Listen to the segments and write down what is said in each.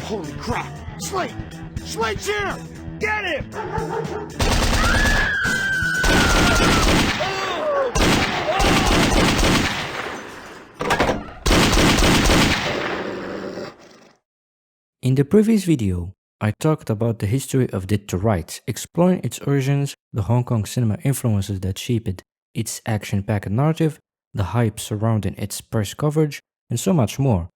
Holy crap! Slate! Slate's here! Get him! In the previous video, I talked about the history of Dead to Rights, exploring its origins, the Hong Kong cinema influences that shaped its action-packed narrative, the hype surrounding its press coverage, and so much more.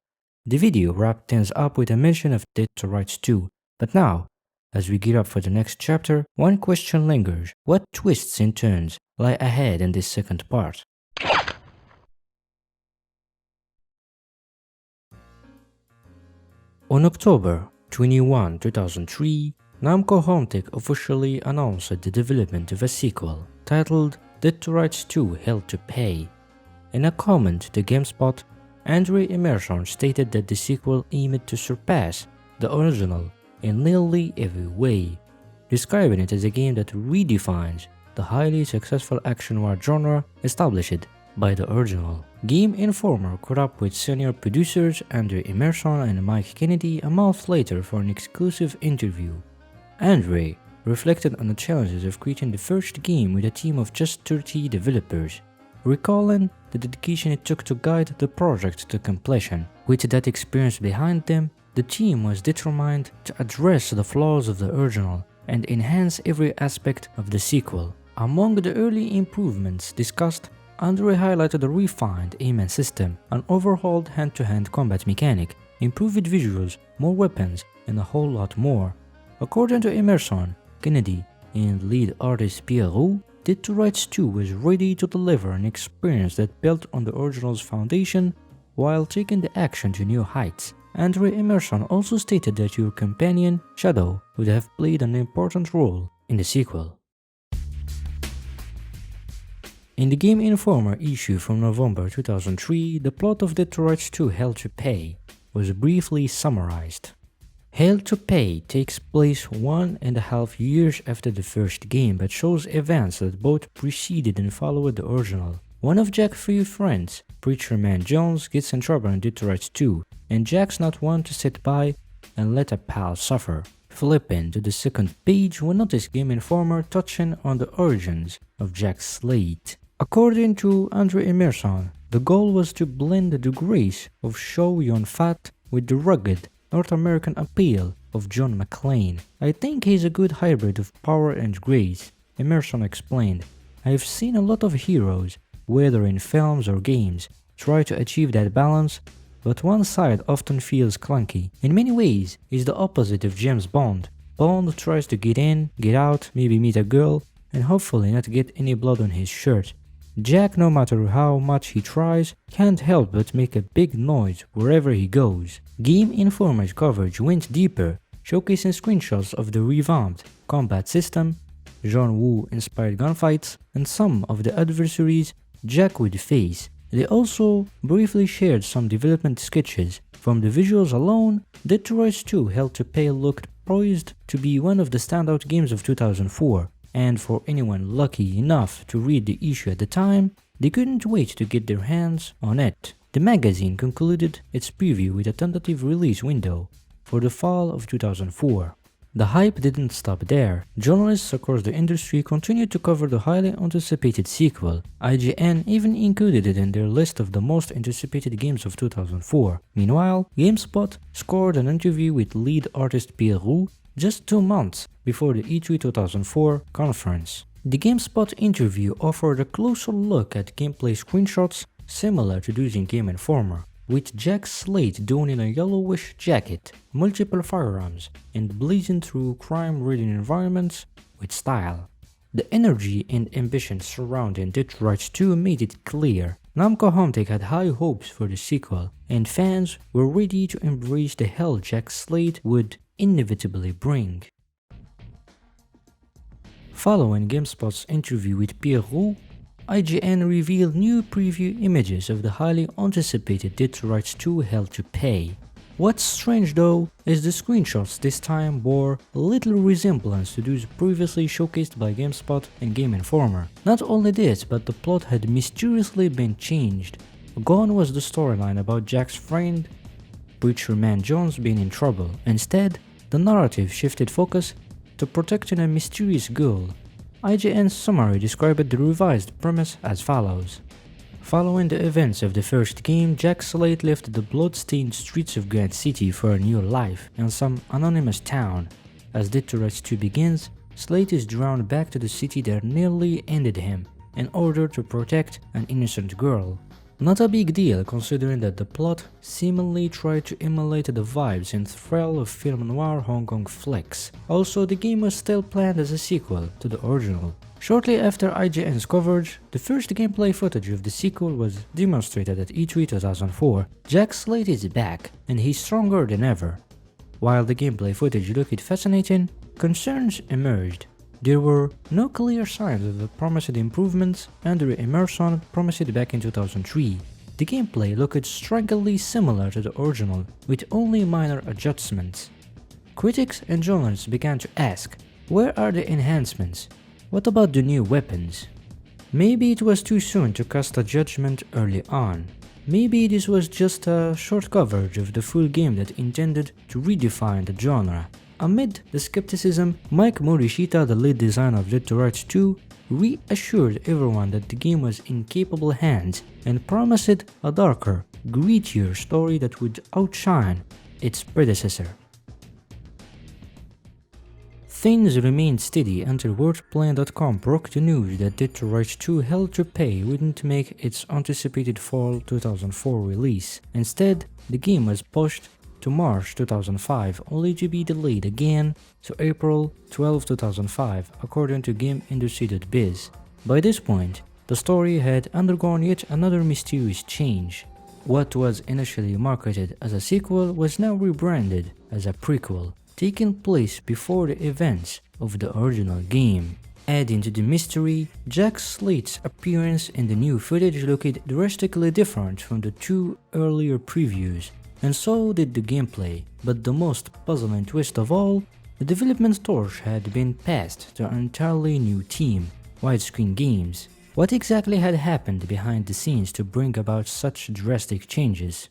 The video wrapped things up with a mention of Dead to Rights 2, but now, as we gear up for the next chapter, one question lingers: what twists and turns lie ahead in this second part? On October 21, 2003, Namco Hometek officially announced the development of a sequel titled Dead to Rights 2 Hell to Pay. In a comment to GameSpot, Andre Emerson stated that the sequel aimed to surpass the original in nearly every way, describing it as a game that redefines the highly successful action noir genre established by the original. Game Informer caught up with senior producers Andre Emerson and Mike Kennedy a month later for an exclusive interview. Andre reflected on the challenges of creating the first game with a team of just 30 developers, recalling the dedication it took to guide the project to completion. With that experience behind them, the team was determined to address the flaws of the original and enhance every aspect of the sequel. Among the early improvements discussed, Andre highlighted a refined aim system, an overhauled hand-to-hand combat mechanic, improved visuals, more weapons, and a whole lot more. According to Emerson, Kennedy, and lead artist Pierre Roux, Dead to Rights 2 was ready to deliver an experience that built on the original's foundation while taking the action to new heights. Andre Emerson also stated that your companion, Shadow, would have played an important role in the sequel. In the Game Informer issue from November 2003, the plot of Dead to Rights 2 Hell to Pay was briefly summarized. Hell to Pay takes place 1.5 years after the first game, but shows events that both preceded and followed the original. One of Jack's few friends, Preacher Man Jones, gets in trouble in Dead to Rights 2, and Jack's not one to sit by and let a pal suffer. Flipping to the second page, we notice Game Informer touching on the origins of Jack Slate. According to Andre Emerson, the goal was to blend the grace of Chow Yun-fat with the rugged North American appeal of John McClane. I think he's a good hybrid of power and grace, Emerson explained. I've seen a lot of heroes, whether in films or games, try to achieve that balance, but one side often feels clunky. In many ways, he's the opposite of James Bond. Bond tries to get in, get out, maybe meet a girl, and hopefully not get any blood on his shirt. Jack, no matter how much he tries, can't help but make a big noise wherever he goes. Game Informer's coverage went deeper, showcasing screenshots of the revamped combat system, John Woo-inspired gunfights, and some of the adversaries Jack would face. They also briefly shared some development sketches. From the visuals alone, Dead to Rights 2 Hell to Pay looked poised to be one of the standout games of 2004. And for anyone lucky enough to read the issue at the time, they couldn't wait to get their hands on it. The magazine concluded its preview with a tentative release window for the fall of 2004. The hype didn't stop there. Journalists across the industry continued to cover the highly anticipated sequel. IGN even included it in their list of the most anticipated games of 2004. Meanwhile, GameSpot scored an interview with lead artist Pierre Roux just 2 months before the E3 2004 conference. The GameSpot interview offered a closer look at gameplay screenshots similar to those in Game Informer, with Jack Slate donning a yellowish jacket, multiple firearms, and blazing through crime-ridden environments with style. The energy and ambition surrounding Dead to Rights 2 made it clear Namco Hometek had high hopes for the sequel, and fans were ready to embrace the hell Jack Slate would inevitably bring. Following GameSpot's interview with Pierre Roux, IGN revealed new preview images of the highly anticipated Dead to Rights 2 Hell to Pay. What's strange though is the screenshots this time bore little resemblance to those previously showcased by GameSpot and Game Informer. Not only this, but the plot had mysteriously been changed. Gone was the storyline about Jack's friend Preacher Man Jones being in trouble. Instead, the narrative shifted focus to protecting a mysterious girl. IGN's summary described the revised premise as follows. Following the events of the first game, Jack Slate left the blood-stained streets of Grand City for a new life in some anonymous town. As Detroit 2 begins, Slate is drawn back to the city that nearly ended him in order to protect an innocent girl. Not a big deal considering that the plot seemingly tried to emulate the vibes and thrill of film noir Hong Kong flicks. Also, the game was still planned as a sequel to the original. Shortly after IGN's coverage, the first gameplay footage of the sequel was demonstrated at E3 2004. Jack Slate is back, and he's stronger than ever. While the gameplay footage looked fascinating, concerns emerged. There were no clear signs of the promised improvements under immersion promised back in 2003. The gameplay looked strikingly similar to the original, with only minor adjustments. Critics and journalists began to ask, where are the enhancements? What about the new weapons? Maybe it was too soon to cast a judgment early on. Maybe this was just a short coverage of the full game that intended to redefine the genre. Amid the skepticism, Mike Morishita, the lead designer of Detroit 2, reassured everyone that the game was in capable hands and promised a darker, grittier story that would outshine its predecessor. Things remained steady until Wordplane.com broke the news that Detroit 2 Hell to Pay wouldn't make its anticipated fall 2004 release. Instead, the game was pushed to March 2005, only to be delayed again to April 12, 2005, according to GameIndustry.biz. By this point, the story had undergone yet another mysterious change. What was initially marketed as a sequel was now rebranded as a prequel, taking place before the events of the original game. Adding to the mystery, Jack Slate's appearance in the new footage looked drastically different from the two earlier previews, and so did the gameplay. But the most puzzling twist of all, the development torch had been passed to an entirely new team, Widescreen Games. What exactly had happened behind the scenes to bring about such drastic changes?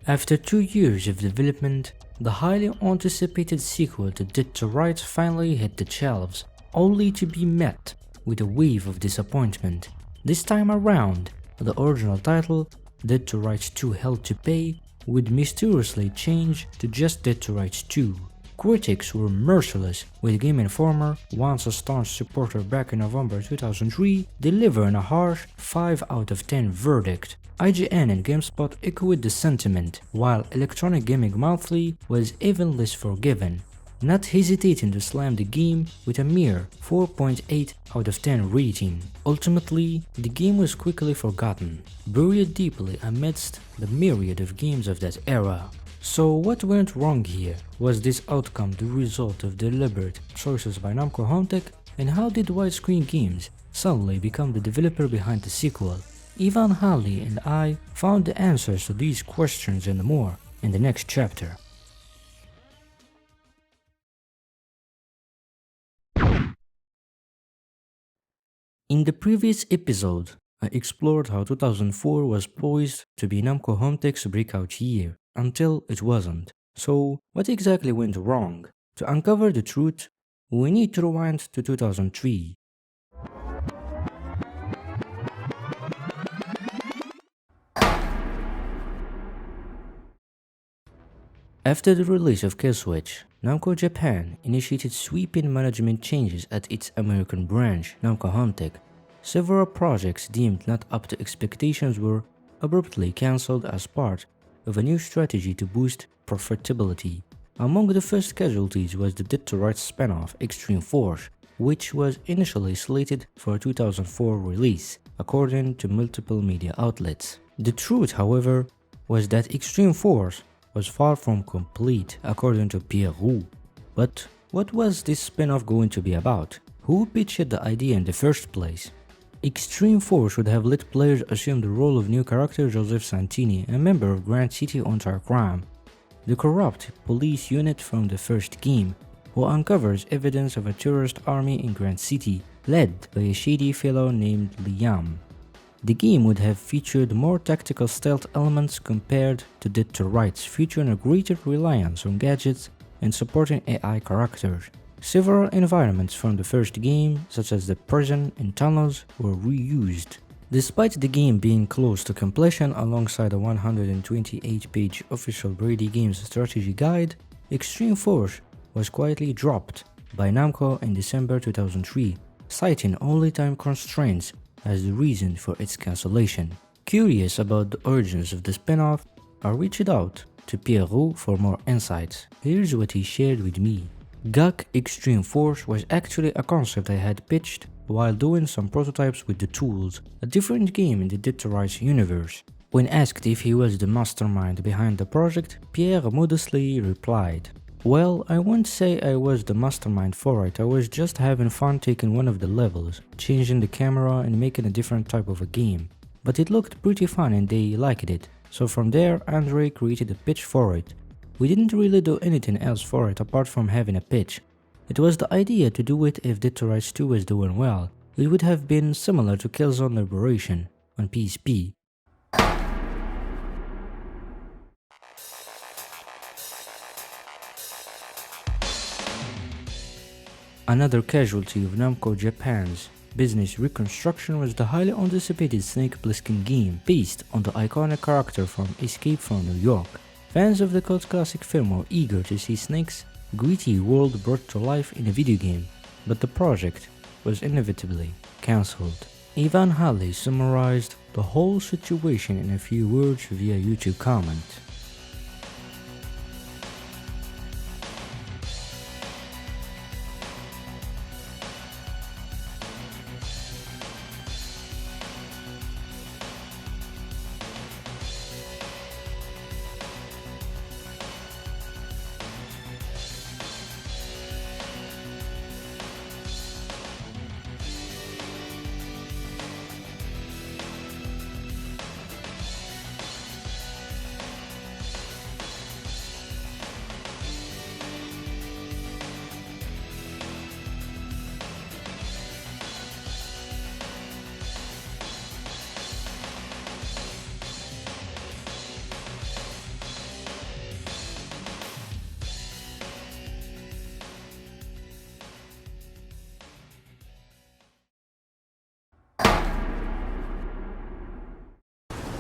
After 2 years of development, the highly anticipated sequel to Detroit finally hit the shelves, only to be met with a wave of disappointment. This time around, the original title, Detroit 2 Hell to Pay, would mysteriously change to just Detroit 2. Critics were merciless, with Game Informer, once a staunch supporter back in November 2003, delivering a harsh 5 out of 10 verdict. IGN and GameSpot echoed the sentiment, while Electronic Gaming Monthly was even less forgiving, not hesitating to slam the game with a mere 4.8 out of 10 rating. Ultimately, the game was quickly forgotten, buried deeply amidst the myriad of games of that era. So what went wrong here? Was this outcome the result of deliberate choices by Namco Hometek? And how did Widescreen Games suddenly become the developer behind the sequel? Ivan Halley and I found the answers to these questions and more in the next chapter. In the previous episode, I explored how 2004 was poised to be Namco Hometek's breakout year, until it wasn't. So, what exactly went wrong? To uncover the truth, we need to rewind to 2003. After the release of Kill Switch, Namco Japan initiated sweeping management changes at its American branch, Namco Hometek. Several projects deemed not up to expectations were abruptly cancelled as part of a new strategy to boost profitability. Among the first casualties was the Detroit spin-off Extreme Force, which was initially slated for a 2004 release, according to multiple media outlets. The truth, however, was that Extreme Force was far from complete, according to Pierre Roux. But what was this spin-off going to be about? Who pitched the idea in the first place? Extreme Force would have let players assume the role of new character Joseph Santini, a member of Grand City Anti-Crime, the corrupt police unit from the first game, who uncovers evidence of a terrorist army in Grand City, led by a shady fellow named Liam. The game would have featured more tactical stealth elements compared to Dead to Rights, featuring a greater reliance on gadgets and supporting AI characters. Several environments from the first game, such as the prison and tunnels, were reused. Despite the game being close to completion alongside a 128-page official Brady Games strategy guide, Extreme Force was quietly dropped by Namco in December 2003, citing only time constraints as the reason for its cancellation. Curious about the origins of the spin-off, I reached out to Pierre for more insights. Here's what he shared with me. GUC Extreme Force was actually a concept I had pitched while doing some prototypes with the tools, a different game in the Dead to Rights universe. When asked if he was the mastermind behind the project, Pierre modestly replied, "Well, I won't say I was the mastermind for it, I was just having fun taking one of the levels, changing the camera and making a different type of a game. But it looked pretty fun and they liked it, so from there Andre created a pitch for it. We didn't really do anything else for it apart from having a pitch. It was the idea to do it if Dead to Rights 2 was doing well. It would have been similar to Killzone Liberation on PSP. Another casualty of Namco Japan's business reconstruction was the highly anticipated Snake Plissken game, based on the iconic character from Escape from New York. Fans of the cult classic film were eager to see Snake's gritty world brought to life in a video game, but the project was inevitably cancelled. Ivan Halley summarized the whole situation in a few words via YouTube comment.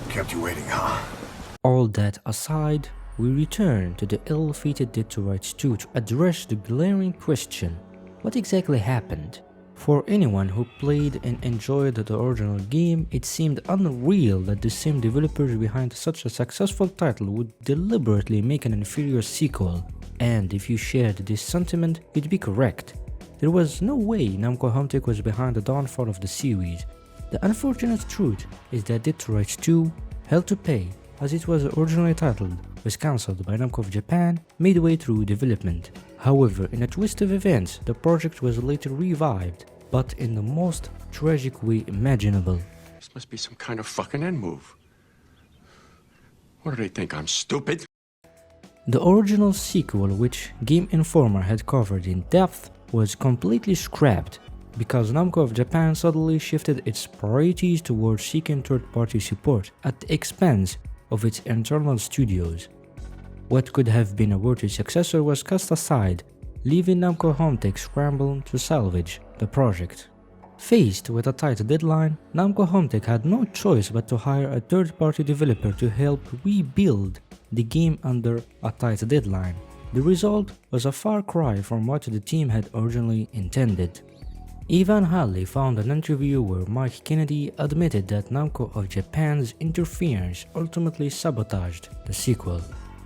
Kept you waiting, huh? All that aside, we return to the ill-fated Dead to Rights 2 to address the glaring question: what exactly happened? For anyone who played and enjoyed the original game, it seemed unreal that the same developers behind such a successful title would deliberately make an inferior sequel. And if you shared this sentiment, you'd be correct. There was no way Namco Hometek was behind the downfall of the series. The unfortunate truth is that Dead to Rights 2, Hell to Pay, as it was originally titled, was cancelled by Namco of Japan midway through development. However, in a twist of events, the project was later revived, but in the most tragic way imaginable. This must be some kind of fucking end move. What do they think, I'm stupid? The original sequel, which Game Informer had covered in depth, was completely scrapped because Namco of Japan suddenly shifted its priorities towards seeking third-party support at the expense of its internal studios. What could have been a worthy successor was cast aside, leaving Namco Hometek scrambling to salvage the project. Faced with a tight deadline, Namco Hometek had no choice but to hire a third-party developer to help rebuild the game under a tight deadline. The result was a far cry from what the team had originally intended. Ivan Halley found an interview where Mike Kennedy admitted that Namco of Japan's interference ultimately sabotaged the sequel.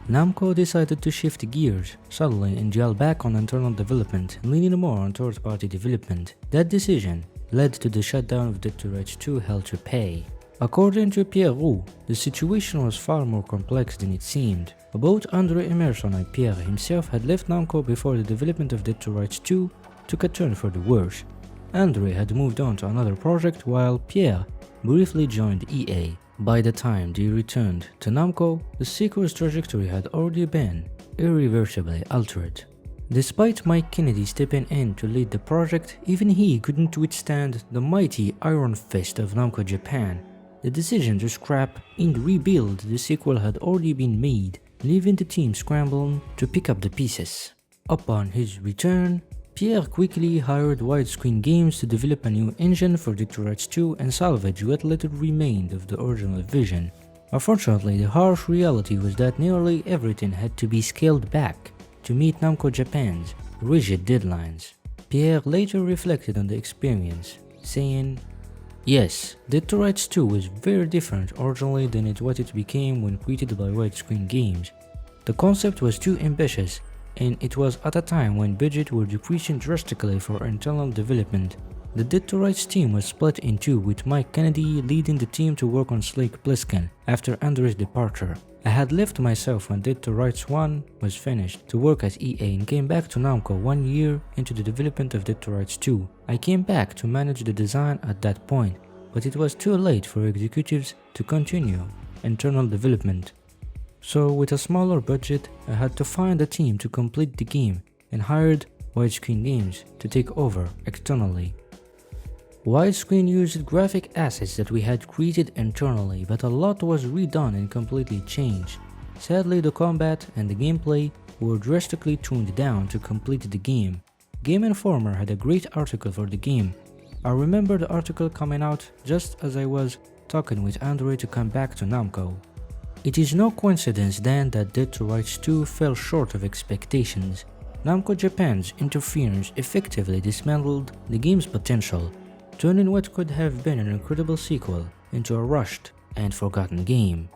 Namco decided to shift gears suddenly and gel back on internal development, leaning more on third-party development. That decision led to the shutdown of Dead to Rights 2 Hell to Pay. According to Pierre Roux, the situation was far more complex than it seemed. Both Andre Emerson and Pierre himself had left Namco before the development of Dead to Rights 2 took a turn for the worse. Andre had moved on to another project while Pierre briefly joined EA. By the time they returned to Namco, the sequel's trajectory had already been irreversibly altered. Despite Mike Kennedy stepping in to lead the project, even he couldn't withstand the mighty iron fist of Namco Japan. The decision to scrap and rebuild the sequel had already been made, leaving the team scrambling to pick up the pieces. Upon his return, Pierre quickly hired Widescreen Games to develop a new engine for Detroit 2 and salvage what little remained of the original vision. Unfortunately, the harsh reality was that nearly everything had to be scaled back to meet Namco Japan's rigid deadlines. Pierre later reflected on the experience, saying, "Yes, Detroit 2 was very different originally than what it became when created by Widescreen Games. The concept was too ambitious, and it was at a time when budgets were decreasing drastically for internal development. The Detroit team was split in two, with Mike Kennedy leading the team to work on Snake Plissken after Andre's departure. I had left myself when Detroit 1 was finished to work at EA and came back to Namco 1 year into the development of Detroit 2. I came back to manage the design at that point, but it was too late for executives to continue internal development. So with a smaller budget, I had to find a team to complete the game and hired Widescreen Games to take over externally. Widescreen used graphic assets that we had created internally, but a lot was redone and completely changed. Sadly, the combat and the gameplay were drastically tuned down to complete the game. Game Informer had a great article for the game. I remember the article coming out just as I was talking with Andre to come back to Namco. It is no coincidence then that Detroit 2 fell short of expectations. Namco Japan's interference effectively dismantled the game's potential, turning what could have been an incredible sequel into a rushed and forgotten game.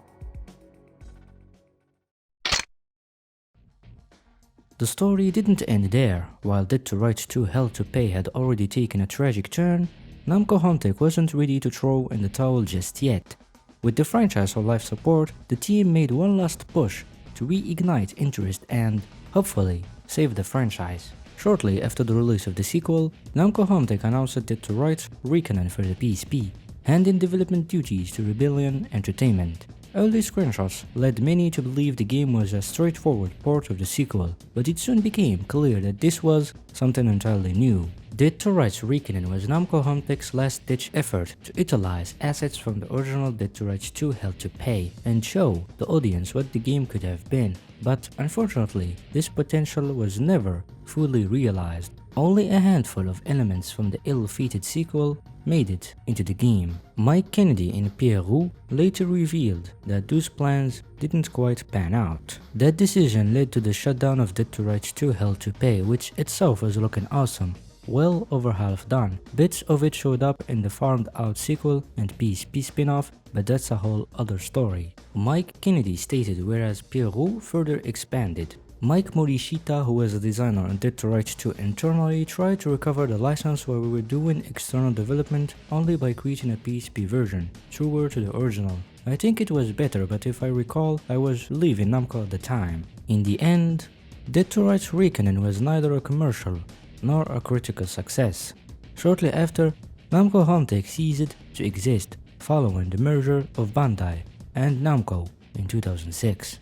The story didn't end there. While Detroit 2 Hell to Pay had already taken a tragic turn, Namco Hometek wasn't ready to throw in the towel just yet. With the franchise on life support, the team made one last push to reignite interest and, hopefully, save the franchise. Shortly after the release of the sequel, Namco Hometek announced Detroit Reckoning for the PSP, handing development duties to Rebellion Entertainment. Early screenshots led many to believe the game was a straightforward port of the sequel, but it soon became clear that this was something entirely new. Detroit Reckoning was Namco Hometek's last-ditch effort to utilize assets from the original Detroit 2 Hell to Pay and show the audience what the game could have been. But unfortunately, this potential was never fully realized. Only a handful of elements from the ill-fated sequel made it into the game. Mike Kennedy and Pierre Roux later revealed that those plans didn't quite pan out. That decision led to the shutdown of Detroit 2 Hell to Pay, which itself was looking awesome. Well over half done. Bits of it showed up in the farmed out sequel and PSP spin-off, but that's a whole other story. Mike Kennedy stated, whereas Pierre Roux further expanded. Mike Morishita, who was a designer on Detroit 2 internally, tried to recover the license while we were doing external development only by creating a PSP version, truer to the original. I think it was better, but if I recall, I was leaving Namco at the time. In the end, Detroit Reckoning was neither a commercial nor a critical success. Shortly after, Namco Hometek ceased to exist following the merger of Bandai and Namco in 2006.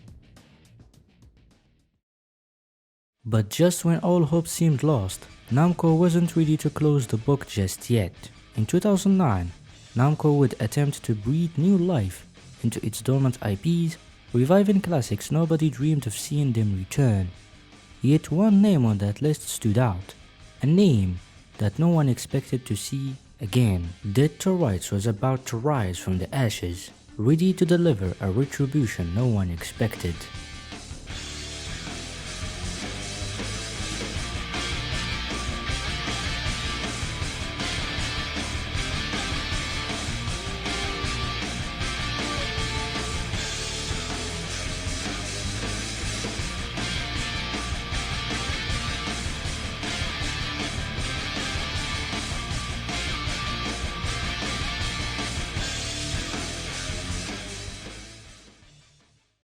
But just when all hope seemed lost, Namco wasn't ready to close the book just yet. In 2009, Namco would attempt to breathe new life into its dormant IPs, reviving classics nobody dreamed of seeing them return. Yet one name on that list stood out. A name that no one expected to see again. Detroit was about to rise from the ashes, ready to deliver a retribution no one expected.